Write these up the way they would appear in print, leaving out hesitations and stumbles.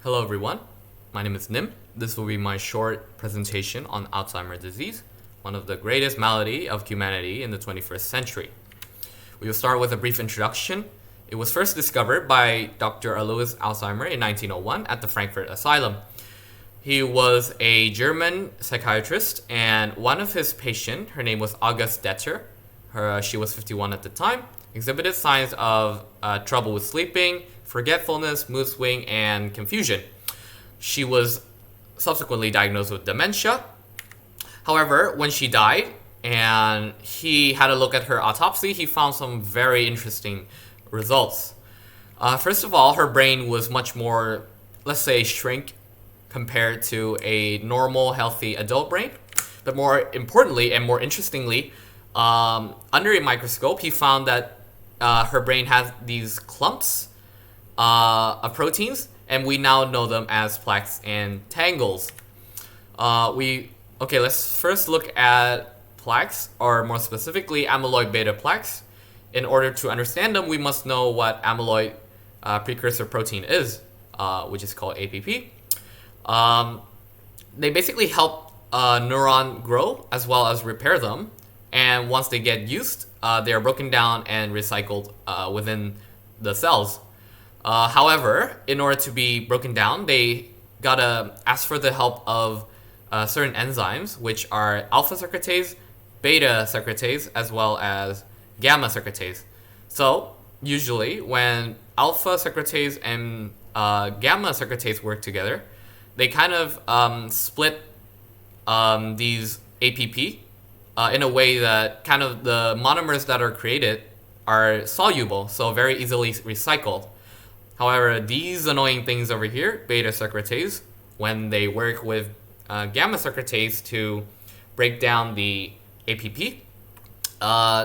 Hello everyone, my name is Nim. This will be my short presentation on Alzheimer's disease, one of the greatest malady of humanity in the 21st century. We will start with a brief introduction. It was first discovered by Dr. Alois Alzheimer in 1901 at the Frankfurt Asylum. He was a German psychiatrist, and one of his patients, her name was August Detter, she was 51 at the time, exhibited signs of trouble with sleeping, forgetfulness, mood swing, and confusion. She was subsequently diagnosed with dementia. However, when she died and he had a look at her autopsy, he found some very interesting results. First of all, her brain was much more, let's say, shrink compared to a normal, healthy adult brain. But more importantly and more interestingly, under a microscope, he found that her brain has these clumps of proteins, and we now know them as plaques and tangles. Let's first look at plaques, or more specifically amyloid beta plaques. In order to understand them, we must know what amyloid precursor protein is, which is called APP. They basically help a neuron grow as well as repair them, and once they get used, they are broken down and recycled within the cells. However, in order to be broken down, they gotta ask for the help of certain enzymes, which are alpha secretase, beta secretase, as well as gamma secretase. So usually when alpha secretase and gamma secretase work together, they kind of split these APP in a way that kind of the monomers that are created are soluble, so very easily recycled. However, these annoying things over here, beta secretase, when they work with gamma secretase to break down the APP,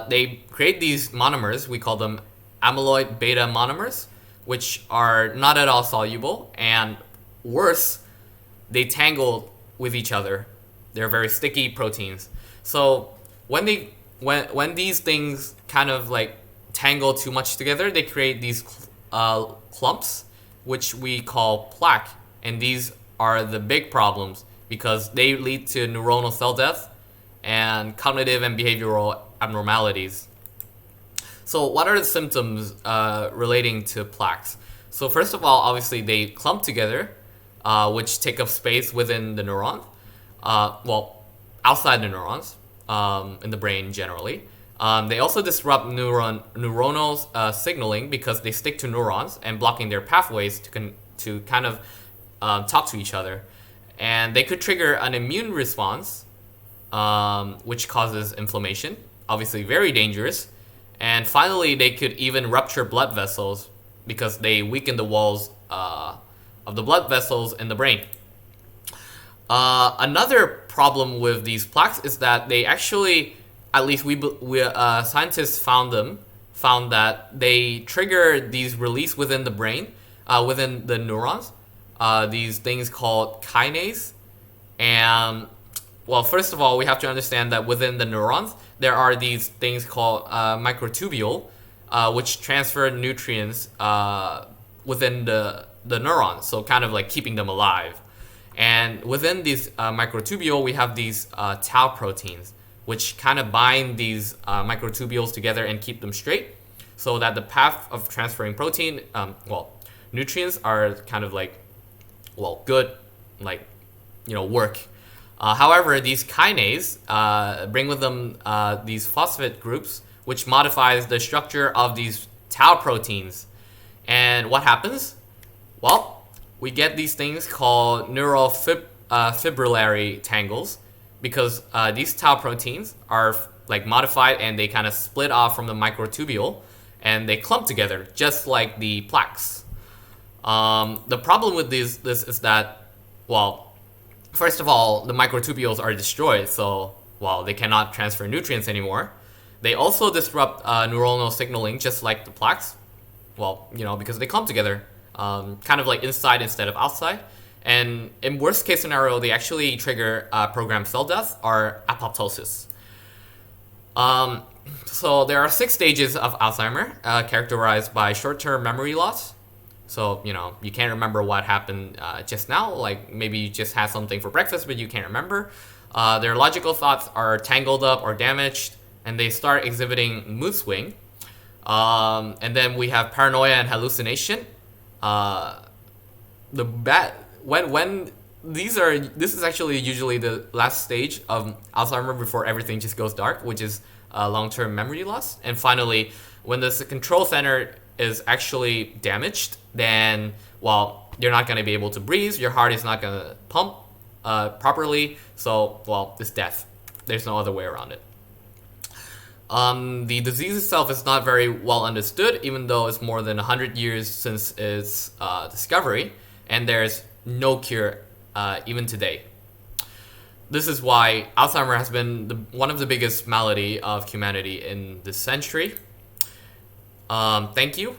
they create these monomers. We call them amyloid beta monomers, which are not at all soluble, and worse, they tangle with each other. They're very sticky proteins. So when these things kind of like tangle too much together, they create these clumps, which we call plaque, and these are the big problems because they lead to neuronal cell death and cognitive and behavioral abnormalities. So what are the symptoms relating to plaques? So first of all, obviously they clump together, which take up space within the neuron, outside the neurons, in the brain generally. They also disrupt neuronal signaling because they stick to neurons and blocking their pathways to kind of talk to each other. And they could trigger an immune response, which causes inflammation, obviously very dangerous. And finally, they could even rupture blood vessels because they weaken the walls of the blood vessels in the brain. Another problem with these plaques is that they actually, at least we scientists found that they trigger these release within the brain, within the neurons, these things called kinase. And well, first of all, we have to understand that within the neurons, there are these things called microtubule, which transfer nutrients within the neurons, so kind of like keeping them alive. And within these microtubule, we have these tau proteins, which kind of bind these microtubules together and keep them straight, so that the path of transferring protein, nutrients are kind of like, good, work. However, these kinase bring with them these phosphate groups, which modifies the structure of these tau proteins. And what happens? Well, we get these things called neural fibrillary tangles, because these tau proteins are modified and they kind of split off from the microtubule and they clump together just like the plaques. The problem with this is that, first of all, the microtubules are destroyed, so they cannot transfer nutrients anymore. They also disrupt neuronal signaling just like the plaques, because they clump together, kind of like inside instead of outside. And in worst case scenario, they actually trigger programmed cell death or apoptosis. So there are 6 stages of Alzheimer, characterized by short-term memory loss, So, you can't remember what happened just now. Like maybe you just had something for breakfast, but you can't remember. Their logical thoughts are tangled up or damaged, and they start exhibiting mood swing. And then we have paranoia and hallucination. The bad when this is actually usually the last stage of Alzheimer before everything just goes dark, which is long-term memory loss. And finally, when the control center is actually damaged, then you're not going to be able to breathe, your heart is not going to pump properly, so it's death. There's no other way around it. The disease itself is not very well understood, even though it's more than 100 years since its discovery, and there's no cure even today. This is why Alzheimer has been one of the biggest malady of humanity in this century. Thank you.